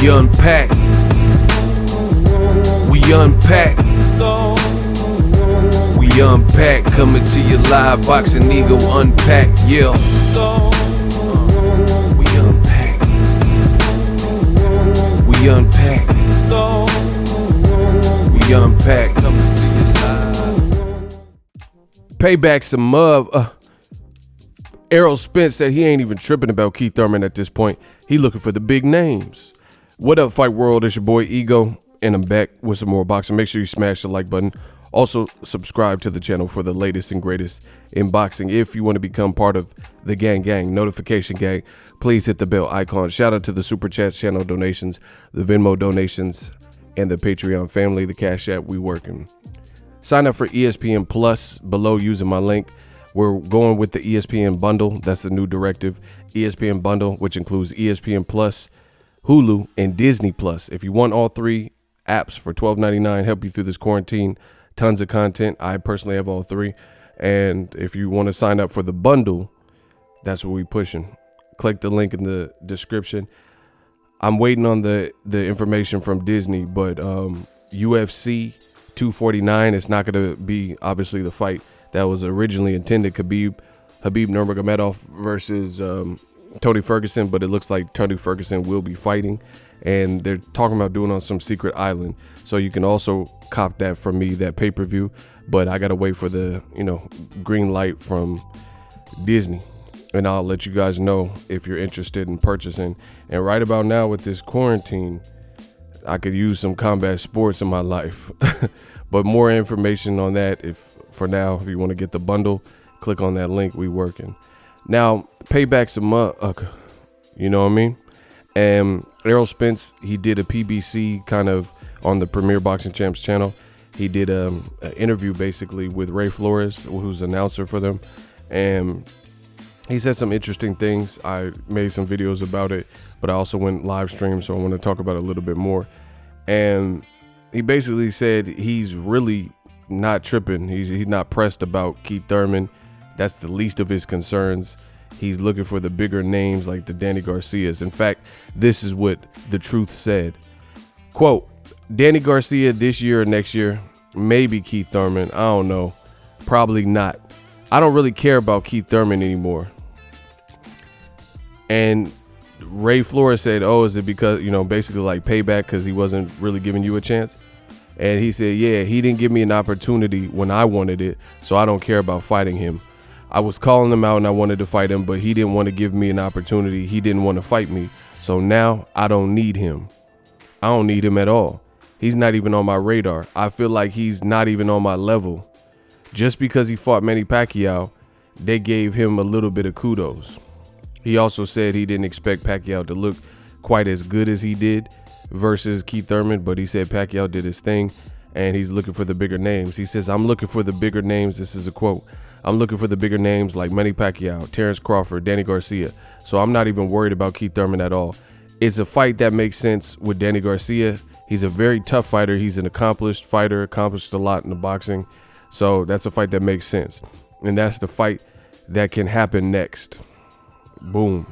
unpack. We unpack. We unpack. Coming to you live, Boxing Ego unpack. Yeah. We unpack. We unpack. We unpack. Coming to you live. Payback some mud. Errol Spence said he ain't even tripping about Keith Thurman at this point. He looking for the big names. What up, Fight World? It's your boy Ego, and I'm back with some more boxing. Make sure you smash the like button. Also, subscribe to the channel for the latest and greatest in boxing. If you want to become part of the gang, notification gang, please hit the bell icon. Shout out to the Super Chats channel donations, the Venmo donations, and the Patreon family, the Cash App. We working. Sign up for ESPN Plus below using my link. We're going with the ESPN Bundle. That's the new directive. ESPN Bundle, which includes ESPN Plus, Hulu, and Disney Plus. If you want all three apps for $12.99, help you through this quarantine, tons of content. I personally have all three. And if you want to sign up for the bundle, that's what we're pushing. Click the link in the description. I'm waiting on the information from Disney, but UFC 249 is not going to be, obviously, the fight that was originally intended. Habib Nurmagomedov versus Tony Ferguson, but it looks like Tony Ferguson will be fighting, and they're talking about doing on some secret island. So you can also cop that from me, that pay-per-view, but I gotta wait for the green light from Disney, and I'll let you guys know if you're interested in purchasing. And right about now with this quarantine, I could use some combat sports in my life. But more information on that, if you want to get the bundle, click on that link. We working. Now, Payback's a you know what I mean? And Errol Spence, he did a PBC kind of on the Premier Boxing Champs channel. He did an interview basically with Ray Flores, who's an announcer for them. And he said some interesting things. I made some videos about it, but I also went live stream, so I want to talk about it a little bit more. And he basically said he's really not tripping. He's not pressed about Keith Thurman. That's the least of his concerns. He's looking for the bigger names like the Danny Garcias. In fact, this is what The Truth said. Quote, Danny Garcia this year or next year, maybe Keith Thurman. I don't know. Probably not. I don't really care about Keith Thurman anymore. And Ray Flores said, oh, is it because, basically like payback because he wasn't really giving you a chance? And he said, yeah, he didn't give me an opportunity when I wanted it, so I don't care about fighting him. I was calling him out and I wanted to fight him, but he didn't want to give me an opportunity. He didn't want to fight me. So now I don't need him. I don't need him at all. He's not even on my radar. I feel like he's not even on my level. Just because he fought Manny Pacquiao, they gave him a little bit of kudos. He also said he didn't expect Pacquiao to look quite as good as he did versus Keith Thurman, but he said Pacquiao did his thing and he's looking for the bigger names. He says, I'm looking for the bigger names. This is a quote. I'm looking for the bigger names like Manny Pacquiao, Terrence Crawford, Danny Garcia. So I'm not even worried about Keith Thurman at all. It's a fight that makes sense with Danny Garcia. He's a very tough fighter. He's an accomplished fighter, accomplished a lot in the boxing. So that's a fight that makes sense. And that's the fight that can happen next. Boom.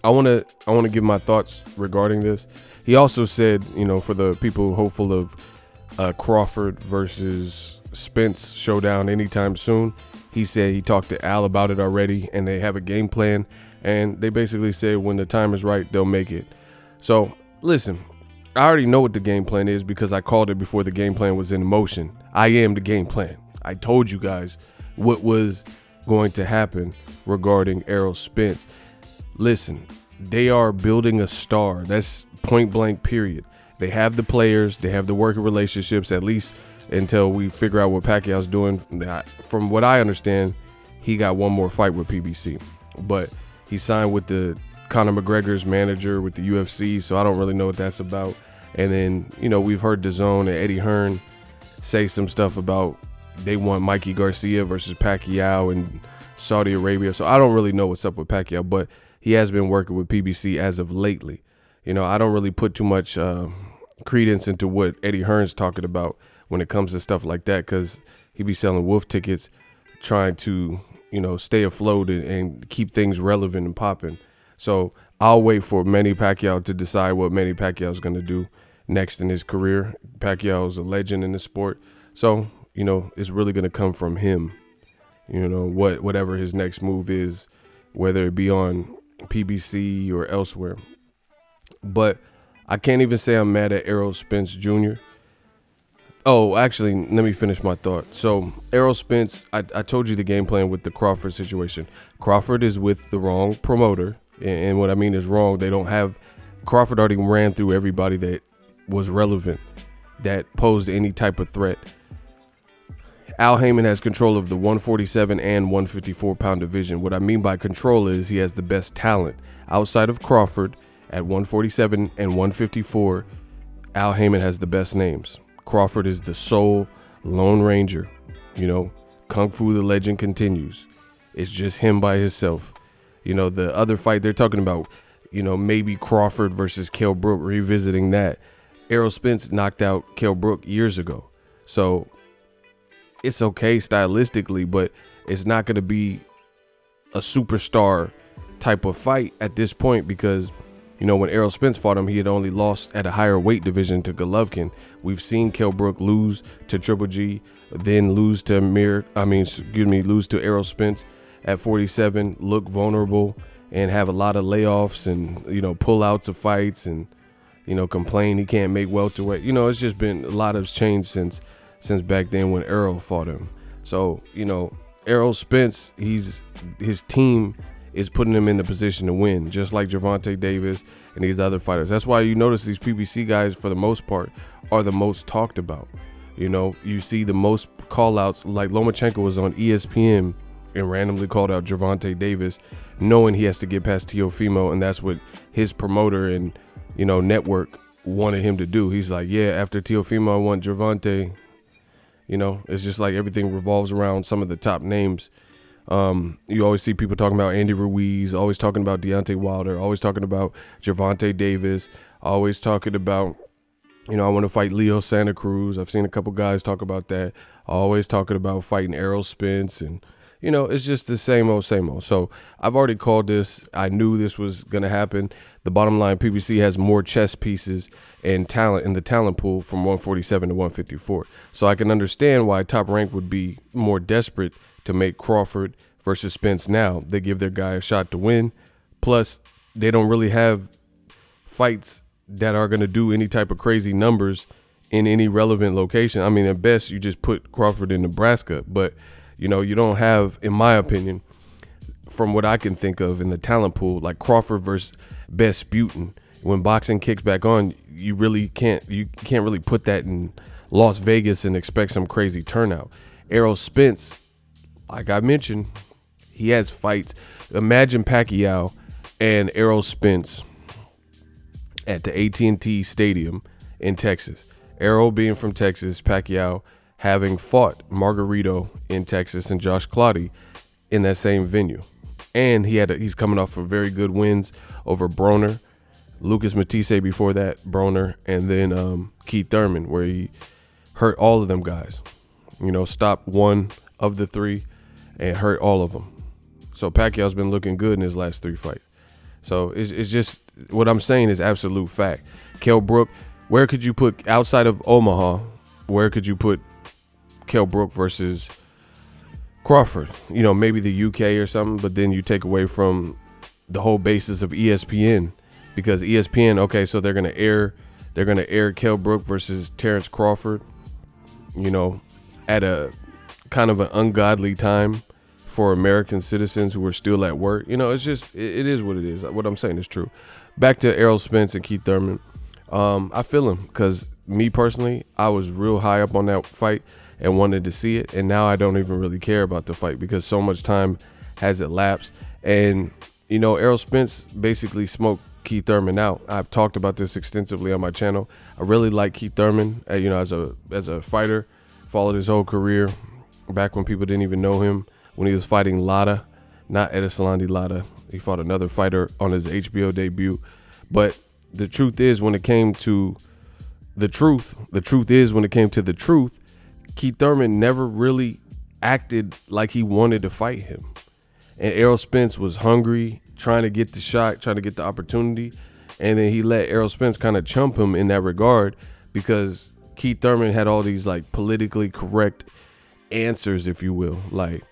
I want to give my thoughts regarding this. He also said, for the people hopeful of Crawford versus Spence showdown anytime soon, he said he talked to Al about it already and they have a game plan, and they basically said when the time is right, they'll make it. So listen, I already know what the game plan is because I called it before the game plan was in motion. I am the game plan. I told you guys what was going to happen regarding Errol Spence. Listen, they are building a star. That's point blank, period. They have the players, they have the working relationships, at least until we figure out what Pacquiao's doing. From what I understand, he got one more fight with PBC, but he signed with the Conor McGregor's manager with the UFC, so I don't really know what that's about. And then, we've heard DAZN and Eddie Hearn say some stuff about they want Mikey Garcia versus Pacquiao in Saudi Arabia. So I don't really know what's up with Pacquiao, but he has been working with PBC as of lately. I don't really put too much credence into what Eddie Hearn's talking about when it comes to stuff like that, because he be selling wolf tickets, trying to, stay afloat and keep things relevant and popping. So I'll wait for Manny Pacquiao to decide what Manny Pacquiao is going to do next in his career. Pacquiao is a legend in the sport. So, it's really going to come from him. Whatever his next move is, whether it be on PBC or elsewhere. But I can't even say I'm mad at Errol Spence Jr. Oh, actually, let me finish my thought. So Errol Spence, I told you the game plan with the Crawford situation. Crawford is with the wrong promoter. And what I mean is wrong. They don't have, Crawford already ran through everybody that was relevant, that posed any type of threat. Al Heyman has control of the 147 and 154 pound division. What I mean by control is he has the best talent. Outside of Crawford at 147 and 154, Al Heyman has the best names. Crawford is the sole Lone Ranger. Kung Fu the legend continues. It's just him by himself. The other fight they're talking about, maybe Crawford versus Kell Brook, revisiting that. Errol Spence knocked out Kell Brook years ago. So it's okay stylistically, but it's not going to be a superstar type of fight at this point because, when Errol Spence fought him, he had only lost at a higher weight division to Golovkin. We've seen Kell Brook lose to Triple G, then lose to lose to Errol Spence at 47, look vulnerable and have a lot of layoffs and, pullouts of fights and, complain he can't make welterweight. It's just been a lot has changed since back then when Errol fought him. So, Errol Spence, his team is putting him in the position to win, just like Gervonta Davis and these other fighters. That's why you notice these PBC guys, for the most part, are the most talked about. You see the most call-outs, like Lomachenko was on ESPN and randomly called out Gervonta Davis, knowing he has to get past Teofimo, and that's what his promoter and, network wanted him to do. He's like, yeah, after Teofimo, I want Gervonta. It's just like everything revolves around some of the top names. You always see people talking about Andy Ruiz, always talking about Deontay Wilder, always talking about Gervonta Davis, always talking about, I want to fight Leo Santa Cruz. I've seen a couple guys talk about that. Always talking about fighting Errol Spence, and it's just the same old, same old. So I've already called this. I knew this was going to happen. The bottom line, PBC has more chess pieces and talent in the talent pool from 147 to 154. So I can understand why Top Rank would be more desperate to make Crawford versus Spence now. They give their guy a shot to win. Plus, they don't really have fights that are going to do any type of crazy numbers in any relevant location. I mean, at best, you just put Crawford in Nebraska. But, you don't have, in my opinion, from what I can think of in the talent pool, like Crawford versus Besputin. When boxing kicks back on, you can't really put that in Las Vegas and expect some crazy turnout. Errol Spence, like I mentioned, he has fights. Imagine Pacquiao and Errol Spence at the AT&T Stadium in Texas. Errol being from Texas, Pacquiao having fought Margarito in Texas and Josh Clottey in that same venue. And he's coming off of very good wins over Broner, Lucas Matisse before that, Broner, and then Keith Thurman, where he hurt all of them guys. Stopped one of the three and hurt all of them. So Pacquiao's been looking good in his last three fights. So it's just, what I'm saying is absolute fact. Kell Brook, where could you put, outside of Omaha, where could you put Kell Brook versus Crawford? Maybe the UK or something, but then you take away from the whole basis of ESPN, because ESPN, okay, so they're gonna air Kell Brook versus Terrence Crawford, at a kind of an ungodly time for American citizens who are still at work. It's just, it is what it is. What I'm saying is true. Back to Errol Spence and Keith Thurman. I feel him, because me personally, I was real high up on that fight and wanted to see it, and now I don't even really care about the fight because so much time has elapsed. And Errol Spence basically smoked Keith Thurman out. I've talked about this extensively on my channel. I really like Keith Thurman, as a fighter. Followed his whole career back when people didn't even know him, when he was fighting Lara, not Edesalandi Lara. He fought another fighter on his HBO debut. But the truth is, when it came to the truth, Keith Thurman never really acted like he wanted to fight him. And Errol Spence was hungry, trying to get the shot, trying to get the opportunity. And then he let Errol Spence kind of chump him in that regard because Keith Thurman had all these like politically correct answers, if you will. Like,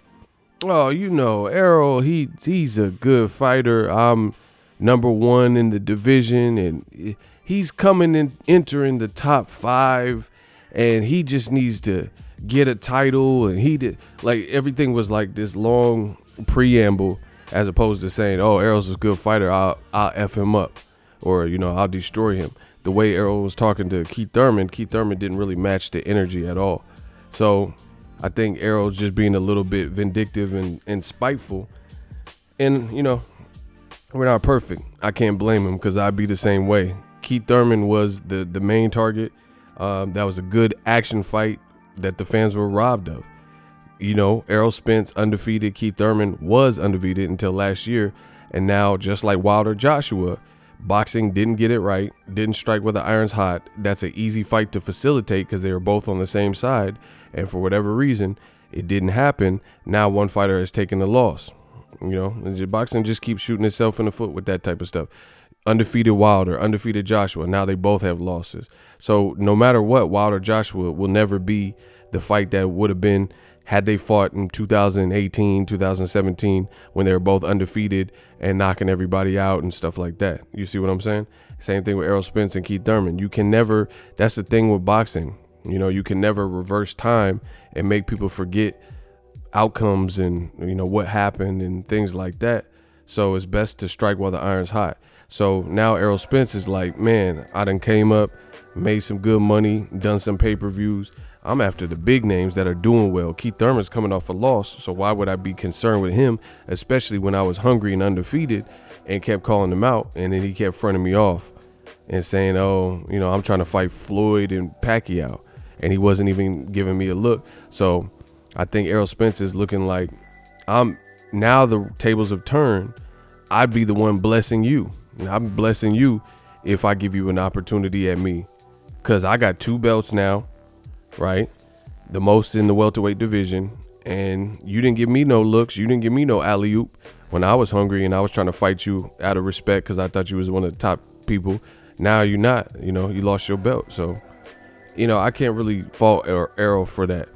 oh, Errol, he's a good fighter. I'm number 1 in the division, and he's coming and entering the top 5, and he just needs to get a title. And he did, like, everything was like this long preamble as opposed to saying, oh, Errol's a good fighter, I'll F him up, or, I'll destroy him. The way Errol was talking to Keith Thurman didn't really match the energy at all. So I think Errol's just being a little bit vindictive and spiteful. And, we're not perfect. I can't blame him because I'd be the same way. Keith Thurman was the main target. That was a good action fight that the fans were robbed of. Errol Spence undefeated. Keith Thurman was undefeated until last year. And now, just like Wilder Joshua, boxing didn't get it right, didn't strike while the iron's hot. That's an easy fight to facilitate because they were both on the same side. And for whatever reason, it didn't happen. Now one fighter has taken the loss. Boxing just keeps shooting itself in the foot with that type of stuff. Undefeated Wilder, undefeated Joshua. Now they both have losses. So no matter what, Wilder Joshua will never be the fight that would have been had they fought in 2018, 2017, when they were both undefeated and knocking everybody out and stuff like that. You see what I'm saying? Same thing with Errol Spence and Keith Thurman. You can never, that's the thing with boxing. You can never reverse time and make people forget outcomes and, what happened and things like that. So it's best to strike while the iron's hot. So now Errol Spence is like, man, I done came up, made some good money, done some pay-per-views. I'm after the big names that are doing well. Keith Thurman's coming off a loss, so why would I be concerned with him, especially when I was hungry and undefeated and kept calling him out, and then he kept fronting me off and saying, oh, I'm trying to fight Floyd and Pacquiao, and he wasn't even giving me a look. So I think Errol Spence is looking like now the tables have turned. I'd be the one blessing you. I'm blessing you if I give you an opportunity at me, because I got 2 belts now, right? The most in the welterweight division, and you didn't give me no looks. You didn't give me no alley-oop when I was hungry and I was trying to fight you out of respect because I thought you was one of the top people. Now you're not. You lost your belt. So, I can't really fault Errol for that.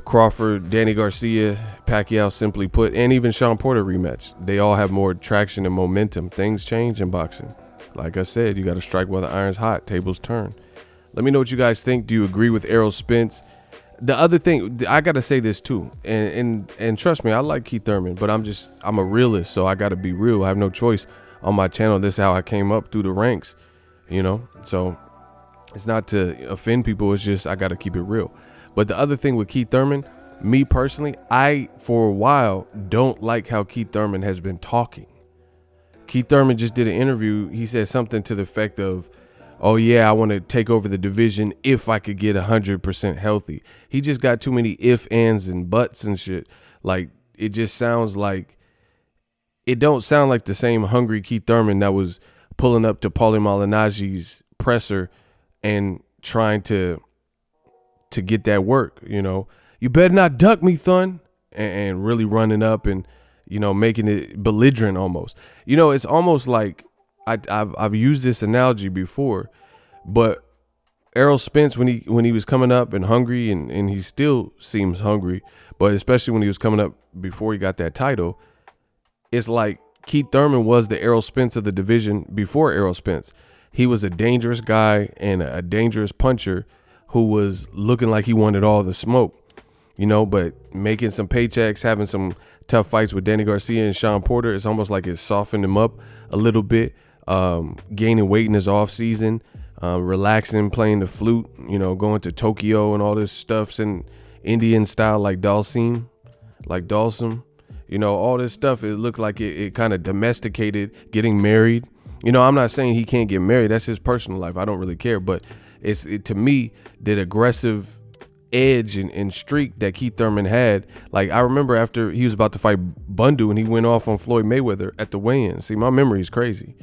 Crawford, Danny Garcia, Pacquiao, simply put, and even Sean Porter rematch. They all have more traction and momentum. Things change in boxing. Like I said, you got to strike while the iron's hot. Tables turn. Let me know what you guys think. Do you agree with Errol Spence? The other thing, I got to say this too, and trust me, I like Keith Thurman, but I'm a realist, so I got to be real. I have no choice on my channel. This is how I came up through the ranks, So it's not to offend people. It's just I got to keep it real. But the other thing with Keith Thurman, me personally, I, for a while, don't like how Keith Thurman has been talking. Keith Thurman just did an interview. He said something to the effect of, oh, yeah, I want to take over the division if I could get 100% healthy. He just got too many ifs, ands, and buts and shit. Like, it just sounds like, it don't sound like the same hungry Keith Thurman that was pulling up to Paulie Malignaggi's presser and trying to get that work. You better not duck me, Thun, and really running up and, making it belligerent almost. It's almost like, I've used this analogy before, but Errol Spence, when he was coming up and hungry, and he still seems hungry, but especially when he was coming up before he got that title, it's like Keith Thurman was the Errol Spence of the division before Errol Spence. He was a dangerous guy and a dangerous puncher who was looking like he wanted all the smoke, but making some paychecks, having some tough fights with Danny Garcia and Sean Porter, it's almost like it softened him up a little bit. Gaining weight in his off season, relaxing, playing the flute, going to Tokyo and all this stuff in Indian style, like Dalsim, all this stuff. It looked like it kind of domesticated, getting married. I'm not saying he can't get married. That's his personal life. I don't really care. But to me, that aggressive edge and streak that Keith Thurman had. Like, I remember after he was about to fight Bundle and he went off on Floyd Mayweather at the weigh-in. See, my memory is crazy.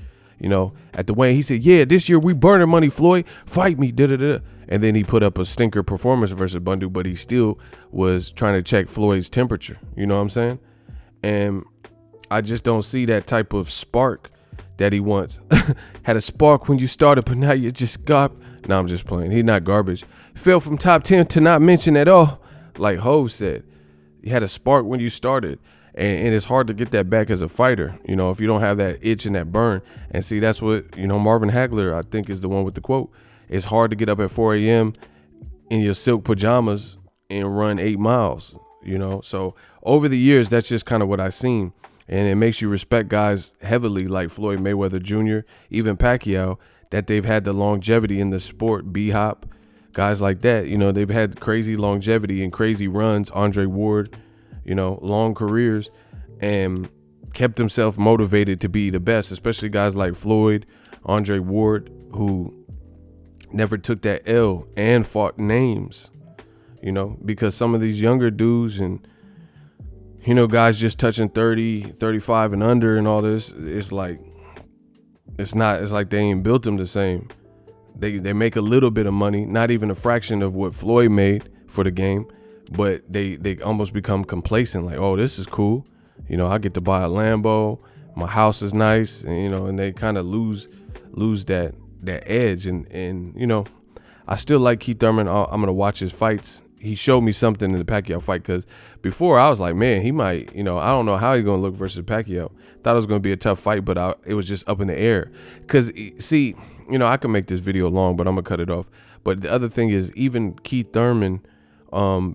At the weigh-in, he said, yeah, this year we burning money, Floyd. Fight me, da-da-da. And then he put up a stinker performance versus Bundle, but he still was trying to check Floyd's temperature. You know what I'm saying? And I just don't see that type of spark that he once had a spark when you started, but now you just No, I'm just playing. He's not garbage. Fell from top 10 to not mention at all. Like Hov said, you had a spark when you started, and it's hard to get that back as a fighter, if you don't have that itch and that burn. And see, that's what, Marvin Hagler, I think, is the one with the quote. It's hard to get up at 4 a.m. in your silk pajamas and run 8 miles, So over the years, that's just kind of what I've seen. And it makes you respect guys heavily like Floyd Mayweather Jr., even Pacquiao, that they've had the longevity in the sport. B-Hop, guys like that, they've had crazy longevity and crazy runs. Andre Ward, long careers, and kept himself motivated to be the best, especially guys like Floyd, Andre Ward, who never took that L and fought names, because some of these younger dudes and guys just touching 30, 35 and under and all this, it's like they ain't built them the same. They make a little bit of money, not even a fraction of what Floyd made for the game, but they almost become complacent, like, oh, this is cool. I get to buy a Lambo, my house is nice, and and they kind of lose that edge. And I still like Keith Thurman. I'm going to watch his fights. He showed me something in the Pacquiao fight, because before I was like, man, he might, I don't know how he's going to look versus Pacquiao. Thought it was going to be a tough fight, but it was just up in the air. Because, see, I can make this video long, but I'm going to cut it off. But the other thing is, even Keith Thurman,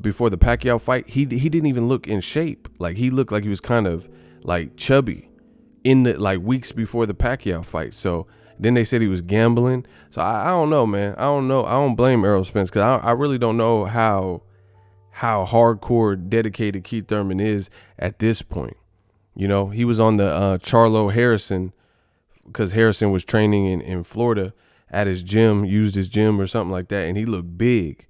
before the Pacquiao fight, he didn't even look in shape. Like, he looked like he was kind of like chubby in the weeks before the Pacquiao fight. So then they said he was gambling. So I don't know, man. I don't know. I don't blame Errol Spence, because I really don't know how hardcore dedicated Keith Thurman is at this point. He was on the Charlo Harrison, because Harrison was training in Florida at his gym, used his gym or something like that, and he looked big.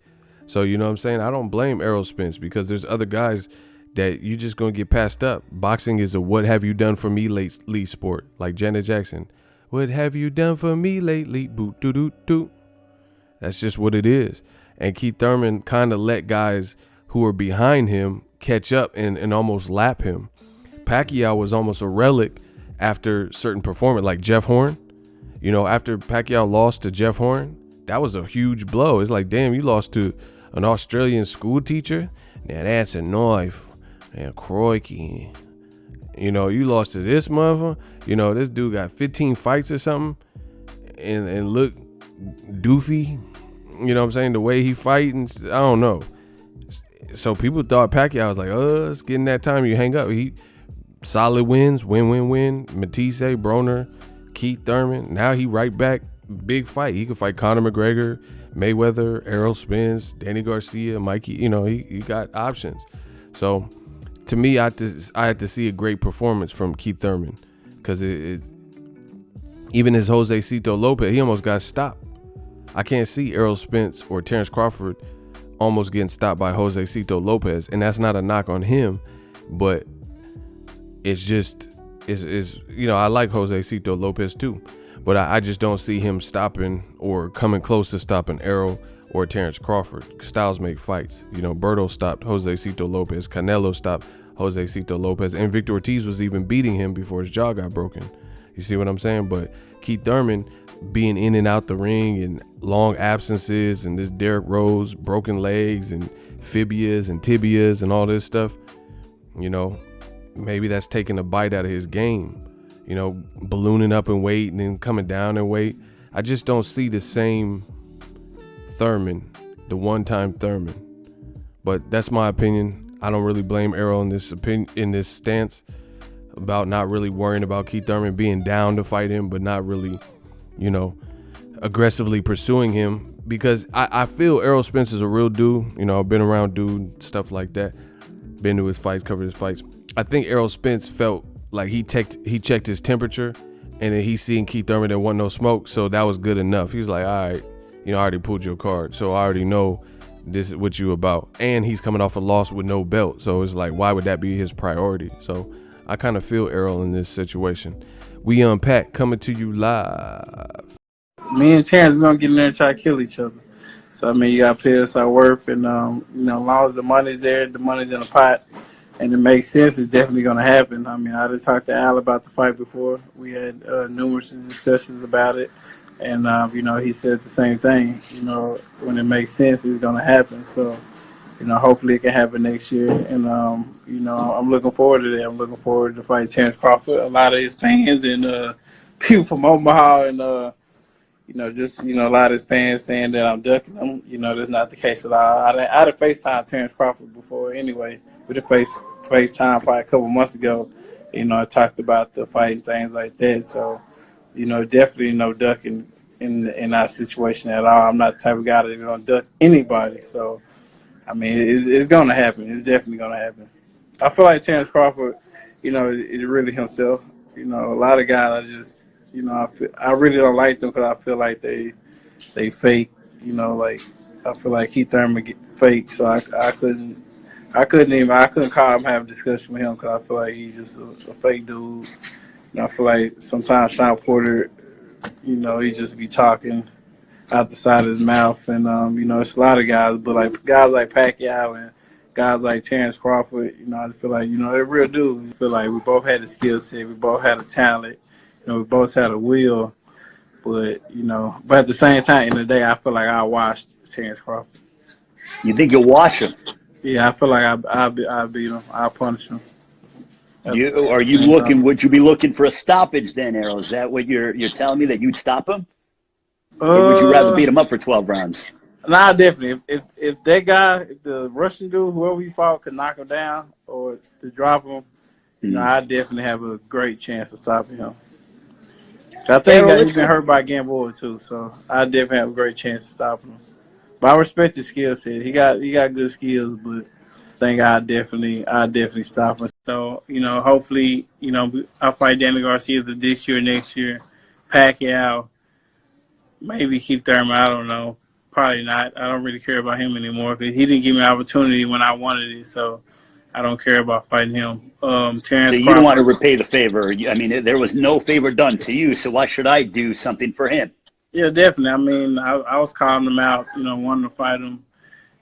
So, what I'm saying? I don't blame Errol Spence, because there's other guys that you just going to get passed up. Boxing is a what have you done for me lately sport, like Janet Jackson. What have you done for me lately? Boot, doo, doo, doo. That's just what it is. And Keith Thurman kind of let guys who are behind him catch up and almost lap him. Pacquiao was almost a relic after certain performance, like Jeff Horn. After Pacquiao lost to Jeff Horn, that was a huge blow. It's like, damn, you lost to an Australian school teacher? Now that's a knife. And crikey. You lost to this motherfucker. This dude got 15 fights or something and look doofy. What I'm saying? The way he fighting, I don't know. So people thought Pacquiao was like, it's getting that time you hang up. He solid wins, win. Matisse, Broner, Keith Thurman. Now he right back, big fight. He could fight Conor McGregor, Mayweather, Errol Spence, Danny Garcia, Mikey. He got options. So to me, I had to see a great performance from Keith Thurman, because even his Jose Cito Lopez, he almost got stopped. I can't see Errol Spence or Terrence Crawford almost getting stopped by Jose Cito Lopez, and that's not a knock on him, but it's just I like Jose Cito Lopez too, but I just don't see him stopping or coming close to stopping Errol or Terrence Crawford. Styles make fights. Berto stopped Jose Cito Lopez, Canelo stopped Jose Cito Lopez, and Victor Ortiz was even beating him before his jaw got broken. You see what I'm saying? But Keith Thurman being in and out the ring and long absences and this Derrick Rose broken legs and fibias and tibias and all this stuff, maybe that's taking a bite out of his game, ballooning up in weight and then coming down in weight. I just don't see the same Thurman, the one-time Thurman. But that's my opinion. I don't really blame Errol in this stance about not really worrying about Keith Thurman, being down to fight him, but not really, aggressively pursuing him, because I feel Errol Spence is a real dude. I've been around dude, stuff like that. Been to his fights, covered his fights. I think Errol Spence felt like he checked his temperature, and then he seen Keith Thurman that wasn't no smoke, so that was good enough. He was like, all right, I already pulled your card, so I already know this is what you about. And he's coming off a loss with no belt, so it's like, why would that be his priority? So I kind of feel Errol in this situation. We Unpack, coming to you live. Me and Terrence, we're going to get in there and try to kill each other. So, you got to pay us our worth. And, as long as the money's there, the money's in the pot. and it makes sense, it's definitely going to happen. I mean, I did talk to Al about the fight before. We had numerous discussions about it, and you know, he said the same thing. You know, when it makes sense, it's going to happen. So, you know, hopefully it can happen next year, and you know, I'm looking forward to that. I'm looking forward to fight Terrence Crawford. A lot of his fans and people from Omaha and you know, just, you know, a lot of his fans saying that I'm ducking him. You know, that's not the case at all. I'd have FaceTime Terrence Crawford before anyway. We did FaceTime probably a couple months ago. You know, I talked about the fight and things like that. So, you know, definitely no ducking in our situation at all. I'm not the type of guy that's going to duck anybody. So, I mean, it's going to happen. It's definitely going to happen. I feel like Terrence Crawford, you know, is really himself. You know, a lot of guys, you know, I really don't like them because I feel like they fake. You know, like I feel like Keith Thurman get fake, so I couldn't call him, have a discussion with him because I feel like he's just a fake dude. You know, I feel like sometimes Sean Porter, you know, he just be talking out the side of his mouth, and you know, it's a lot of guys, but like guys like Pacquiao and guys like Terrence Crawford, you know, I feel like, you know, they're real dudes. I feel like we both had the skill set, we both had a talent. You know, we both had a will, but, you know, but at the same time, in the day, I feel like I watched Terrence Crawford. You think you'll wash him? Yeah, I feel like I beat him. I'll punish him. Would you be looking for a stoppage then, Errol? Is that what you're telling me, that you'd stop him? Or would you rather beat him up for 12 rounds? Nah, definitely. If that guy, if the Russian dude, whoever he fought, could knock him down or to drop him, you know, I definitely have a great chance of stopping him. I think he's been hurt by Gamboa too, so I definitely have a great chance of stopping him. But I respect his skill set. He got good skills, but I think I definitely stop him. So, you know, hopefully, you know, I'll fight Danny Garcia either this year, next year, Pacquiao, maybe Keith Thurman. I don't know. Probably not. I don't really care about him anymore because he didn't give me an opportunity when I wanted it. So I don't care about fighting him. Terrence so you Crawford, don't want to repay the favor. I mean, there was no favor done to you, so why should I do something for him? Yeah, definitely. I mean, I was calling him out, you know, wanting to fight him,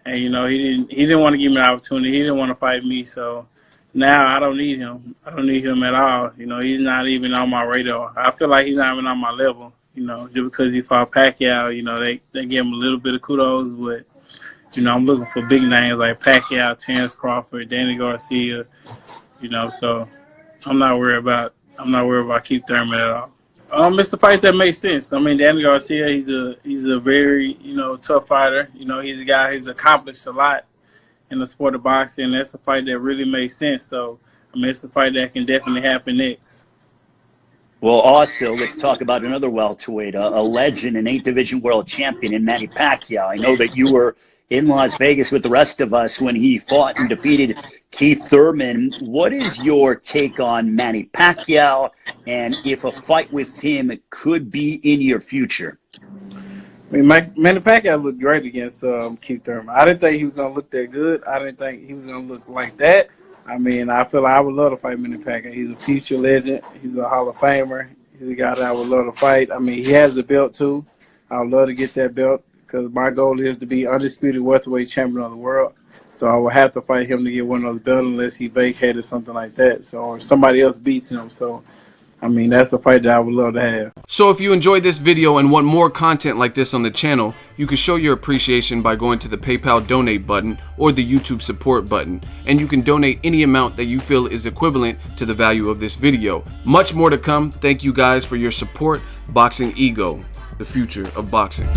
and you know, he didn't want to give me an opportunity. He didn't want to fight me, so now I don't need him. I don't need him at all. You know, he's not even on my radar. I feel like he's not even on my level. You know, just because he fought Pacquiao, you know, they give him a little bit of kudos, but you know, I'm looking for big names like Pacquiao, Terrence Crawford, Danny Garcia. You know, so I'm not worried about Keith Thurman at all. It's a fight that makes sense. I mean, Danny Garcia, he's a very, you know, tough fighter. You know, he's a guy who's accomplished a lot in the sport of boxing. And that's a fight that really makes sense. So, I mean, it's a fight that can definitely happen next. Well, also, let's talk about another welterweight, a legend, an 8th Division world champion in Manny Pacquiao. I know that you were in Las Vegas with the rest of us when he fought and defeated Keith Thurman. What is your take on Manny Pacquiao, and if a fight with him could be in your future? I mean, Manny Pacquiao looked great against Keith Thurman. I didn't think he was going to look that good. I didn't think he was going to look like that. I mean, I feel like I would love to fight Manny Pacquiao. He's a future legend. He's a Hall of Famer. He's a guy that I would love to fight. I mean, he has the belt, too. I would love to get that belt because my goal is to be undisputed welterweight champion of the world. So I would have to fight him to get one of those belts unless he vacated or something like that. So, or somebody else beats him. So, I mean, that's a fight that I would love to have. So if you enjoyed this video and want more content like this on the channel, you can show your appreciation by going to the PayPal donate button or the YouTube support button, and you can donate any amount that you feel is equivalent to the value of this video. Much more to come. Thank you guys for your support. Boxing Ego, the future of boxing.